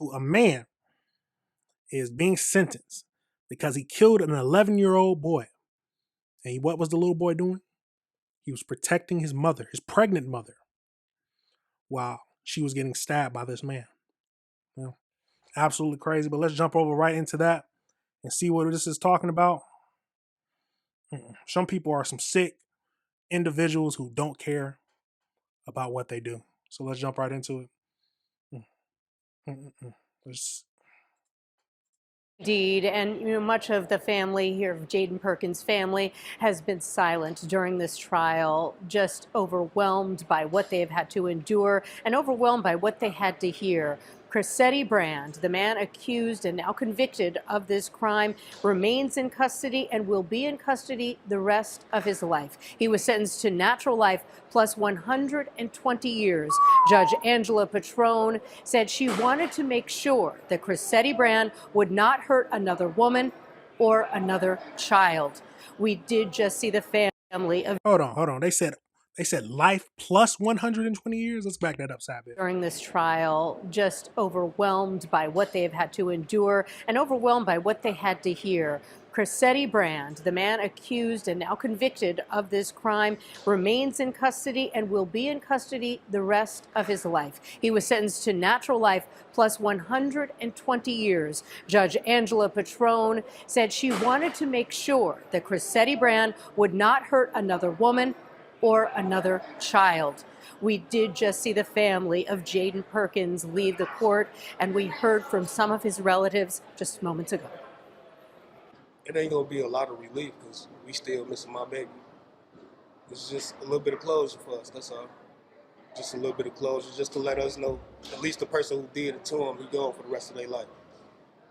a man is being sentenced because he killed an 11-year-old boy. And what was the little boy doing? He was protecting his mother, his pregnant mother, while she was getting stabbed by this man. You know, absolutely crazy. But let's jump over right into that and see what this is talking about. Some people are some sick individuals who don't care about what they do. So let's jump right into it. Let's Indeed, and much of the family here of Jaden Perkins' family has been silent during this trial, just overwhelmed by what they have had to endure and overwhelmed by what they had to hear. Chrisetti Brand, the man accused and now convicted of this crime, remains in custody and will be in custody the rest of his life. He was sentenced to natural life plus 120 years. Judge Angela Petrone said she wanted to make sure that Chrisetti Brand would not hurt another woman or another child. We did just see the family of hold on. They said life plus 120 years. Let's back that up, Sabbath. during this trial, just overwhelmed by what they have had to endure and overwhelmed by what they had to hear. Chrisetti Brand, the man accused and now convicted of this crime, remains in custody and will be in custody the rest of his life. He was sentenced to natural life plus 120 years. Judge Angela Petrone said she wanted to make sure that Chrisetti Brand would not hurt another woman or another child. We did just see the family of Jaden Perkins leave the court, and we heard from some of his relatives just moments ago. It ain't gonna be a lot of relief because we still missing my baby. It's just a little bit of closure for us, that's all. Just a little bit of closure, just to let us know, at least the person who did it to him, he gone for the rest of their life.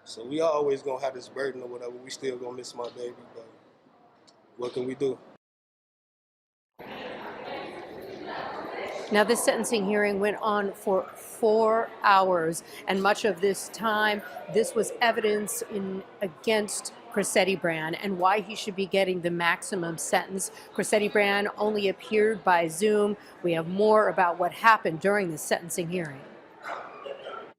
So we always gonna have this burden or whatever, we still gonna miss my baby, but what can we do? Now, this sentencing hearing went on for 4 hours, and much of this time, this was evidence against Chrisetti Brand and why he should be getting the maximum sentence. Chrisetti Brand only appeared by Zoom. We have more about what happened during the sentencing hearing.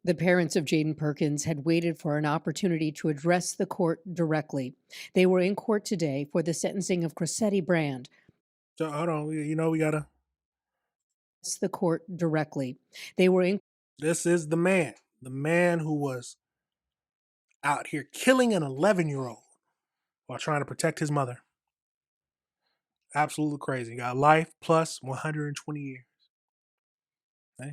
The parents of Jaden Perkins had waited for an opportunity to address the court directly. They were in court today for the sentencing of Chrisetti Brand. So hold on, we gotta. The court directly. They were in. This is the man who was out here killing an 11-year-old while trying to protect his mother. Absolutely crazy. Got life plus 120 years.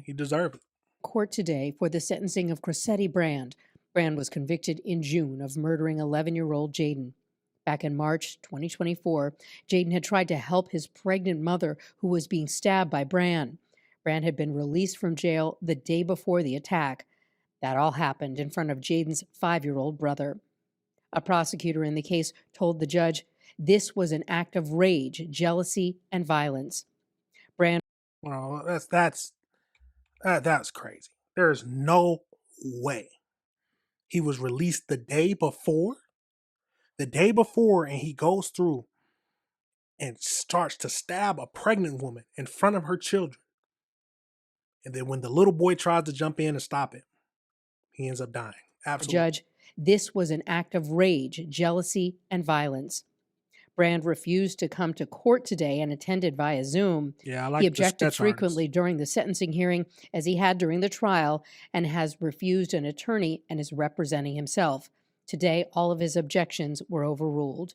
He deserved it. Court today for the sentencing of Chrisetti Brand. Brand was convicted in June of murdering 11-year-old Jaden. Back in March 2024, Jaden had tried to help his pregnant mother who was being stabbed by Brand. Brand had been released from jail the day before the attack. That all happened in front of Jaden's 5-year-old brother. A prosecutor in the case told the judge this was an act of rage, jealousy, and violence. Brand. Well, that's crazy. There's no way he was released the day before, and he goes through and starts to stab a pregnant woman in front of her children. And then when the little boy tries to jump in and stop it, he ends up dying. Absolutely. Judge, this was an act of rage, jealousy, and violence. Brand refused to come to court today and attended via Zoom. Yeah, I like he objected that's frequently during the sentencing hearing, as he had during the trial, and has refused an attorney and is representing himself. Today, all of his objections were overruled.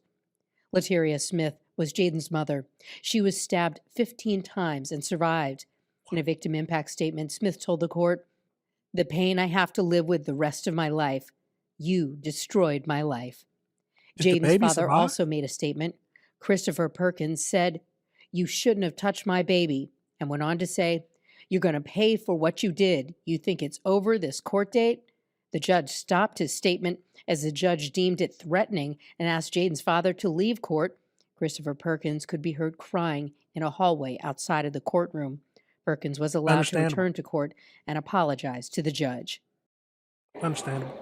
Lateria Smith was Jaden's mother. She was stabbed 15 times and survived. In a victim impact statement, Smith told the court, "The pain I have to live with the rest of my life. You destroyed my life." Jaden's father also made a statement. Christopher Perkins said, "You shouldn't have touched my baby," and went on to say, "You're going to pay for what you did. You think it's over this court date?" The judge stopped his statement as the judge deemed it threatening and asked Jaden's father to leave court. Christopher Perkins could be heard crying in a hallway outside of the courtroom. Perkins was allowed to return to court and apologize to the judge. Understandable.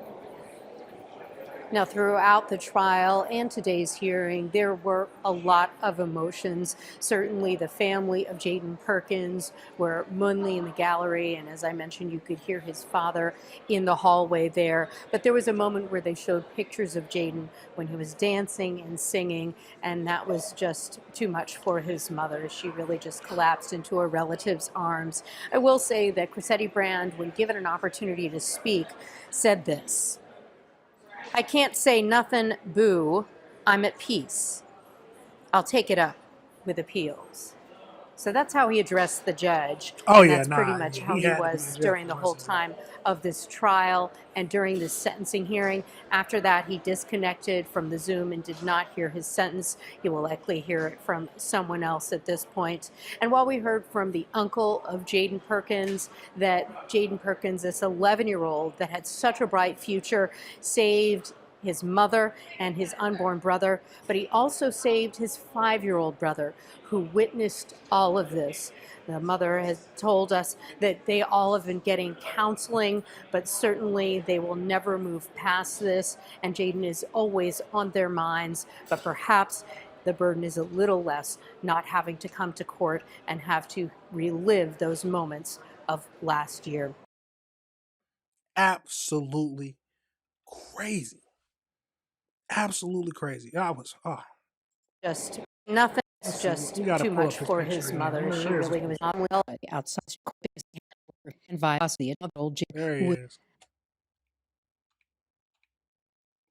Now, throughout the trial and today's hearing, there were a lot of emotions. Certainly, the family of Jaden Perkins were mainly in the gallery, and as I mentioned, you could hear his father in the hallway there. But there was a moment where they showed pictures of Jaden when he was dancing and singing, and that was just too much for his mother. She really just collapsed into her relative's arms. I will say that Chrisetti Brand, when given an opportunity to speak, said this: "I can't say nothing, boo. I'm at peace. I'll take it up with appeals." So that's how he addressed the judge. Oh And yeah, that's pretty nah, much yeah, how he he had to be in was jail during for the the whole rest of his life. time of this trial and during this sentencing hearing. After that, he disconnected from the Zoom and did not hear his sentence. He will likely hear it from someone else at this point. And while we heard from the uncle of Jaden Perkins, that Jaden Perkins, this 11-year-old that had such a bright future, saved his mother and his unborn brother, but he also saved his 5-year-old brother who witnessed all of this. The mother has told us that they all have been getting counseling, but certainly they will never move past this, and Jaden is always on their minds, but perhaps the burden is a little less not having to come to court and have to relive those moments of last year. Absolutely crazy. Absolutely crazy. I was, Just nothing. let's It's see. just We got to too pull much up his for picture his again. mother. She Where is really it? was not well outside and via the old There he is.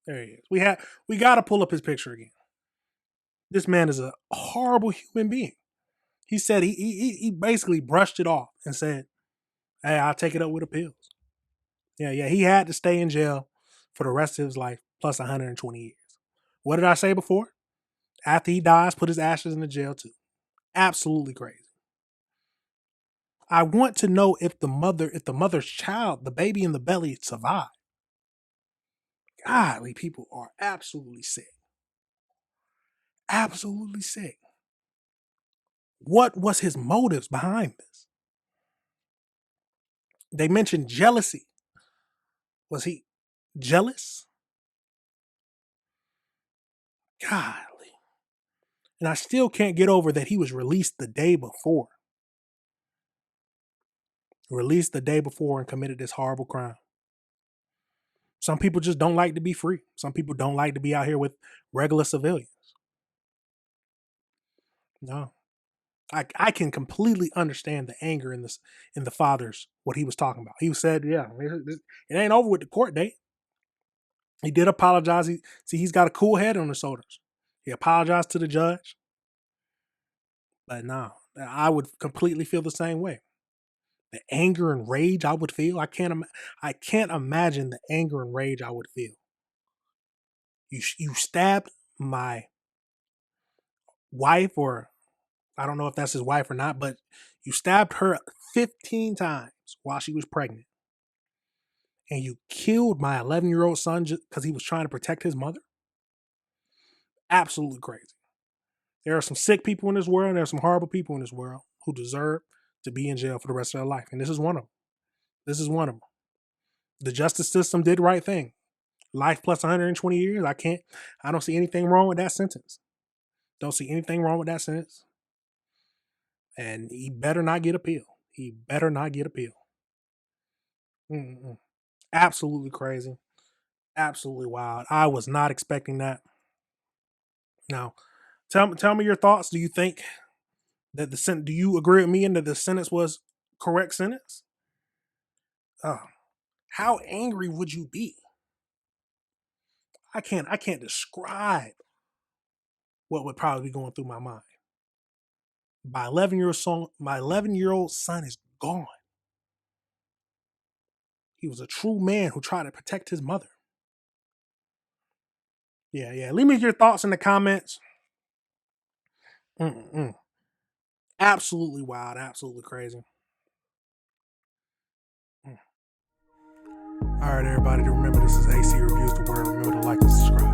There he is. We got to pull up his picture again. This man is a horrible human being. He said he basically brushed it off and said, "Hey, I'll take it up with appeals." Yeah. He had to stay in jail for the rest of his life plus 120 years. What did I say before? After he dies, put his ashes in the jail too. Absolutely crazy. I want to know if the mother's child, the baby in the belly, survived. Godly, people are absolutely sick. Absolutely sick. What was his motives behind this? They mentioned jealousy. Was he jealous? Golly. And I still can't get over that he was released the day before. Released the day before and committed this horrible crime. Some people just don't like to be free. Some people don't like to be out here with regular civilians. No. I can completely understand the anger in the father's what he was talking about. He said, "Yeah, it ain't over with the court date." He did apologize. He's got a cool head on his shoulders. He apologized to the judge, but no, I would completely feel the same way. The anger and rage I would feel, I can't imagine the anger and rage I would feel. You stabbed my wife, or I don't know if that's his wife or not, but you stabbed her 15 times while she was pregnant. And you killed my 11-year-old son just because he was trying to protect his mother? Absolutely crazy. There are some sick people in this world, and there are some horrible people in this world who deserve to be in jail for the rest of their life. And this is one of them. This is one of them. The justice system did the right thing. Life plus 120 years. I don't see anything wrong with that sentence. Don't see anything wrong with that sentence. And he better not get appeal. He better not get appeal. Mm-mm. Absolutely crazy. Absolutely wild. I was not expecting that. Now, tell me your thoughts. Do you think that do you agree with me and that the sentence was correct sentence? How angry would you be? I can't describe what would probably be going through my mind. My 11-year-old son is gone. He was a true man who tried to protect his mother. Yeah. Leave me your thoughts in the comments. Mm-mm. Absolutely wild. Absolutely crazy. All right, everybody. Remember, this is AC Reviews the Word. Remember to like and subscribe.